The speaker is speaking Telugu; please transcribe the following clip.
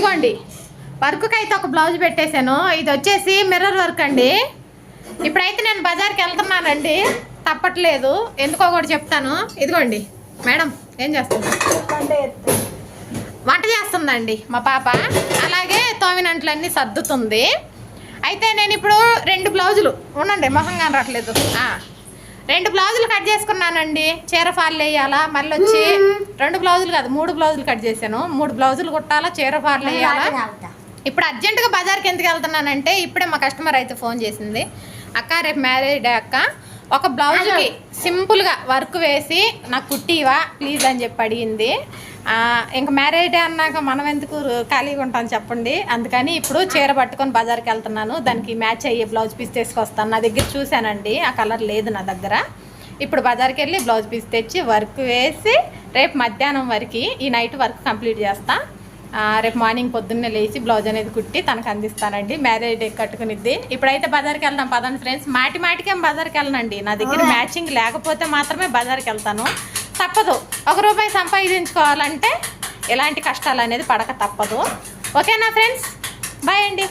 ఇదిగోండి వర్క్కి అయితే ఒక బ్లౌజ్ పెట్టేశాను. ఇది వచ్చేసి మిర్రర్ వర్క్ అండి. ఇప్పుడైతే నేను బజార్కి వెళ్తున్నానండి, తప్పట్లేదు. ఎందుకో కూడా చెప్తాను. ఇదిగోండి మేడం ఏం చేస్తుంది, వంట చేస్తుందండి మా పాప. అలాగే తోమినంట్లన్నీ సర్దుతుంది. అయితే నేను ఇప్పుడు 2 బ్లౌజులు ఉండండి, మొహంగా రావట్లేదు. 2 బ్లౌజులు కట్ చేసుకున్నానండి. చీర ఫాల్ వేయాలా, మళ్ళీ వచ్చి 2 బ్లౌజులు కాదు 3 బ్లౌజులు కట్ చేశాను. 3 బ్లౌజులు కుట్టాలా, చీర ఫాల్ వేయాలా. ఇప్పుడు అర్జెంటుగా బజార్కి ఎందుకు వెళ్తున్నానంటే ఇప్పుడే మా కస్టమర్ అయితే ఫోన్ చేసింది. అక్క రేపు మ్యారేజ్ డే అక్క, ఒక బ్లౌజ్కి సింపుల్గా వర్క్ వేసి నాకు కుట్టివా ప్లీజ్ అని చెప్పి అడిగింది. ఇంకా మ్యారేజ్ డే అన్నాక మనం ఎందుకు ఖాళీగా ఉంటాం చెప్పండి. అందుకని ఇప్పుడు చీర పట్టుకొని బజార్కి వెళ్తున్నాను. దానికి మ్యాచ్ అయ్యే బ్లౌజ్ పీస్ తీసుకొస్తాను. నా దగ్గర చూశానండి, ఆ కలర్ లేదు నా దగ్గర. ఇప్పుడు బజార్కి వెళ్ళి బ్లౌజ్ పీస్ తెచ్చి వర్క్ వేసి రేపు మధ్యాహ్నం వరకు ఈ నైట్ వర్క్ కంప్లీట్ చేస్తా. రేపు మార్నింగ్ పొద్దున్నే లేచి బ్లౌజ్ అనేది కుట్టి తనకు అందిస్తానండి. Marriage day కట్టుకునిద్ది. ఇప్పుడైతే బజార్కి వెళ్దాం పదండి ఫ్రెండ్స్. మాటికేం బజార్కి వెళ్ళనండి, నా దగ్గర మ్యాచింగ్ లేకపోతే మాత్రమే బజార్కి వెళ్తాను. తప్పదు, ₹1 సంపాదించుకోవాలంటే ఇలాంటి కష్టాలు అనేది పడక తప్పదు. ఓకేనా ఫ్రెండ్స్, బాయ్ అండి.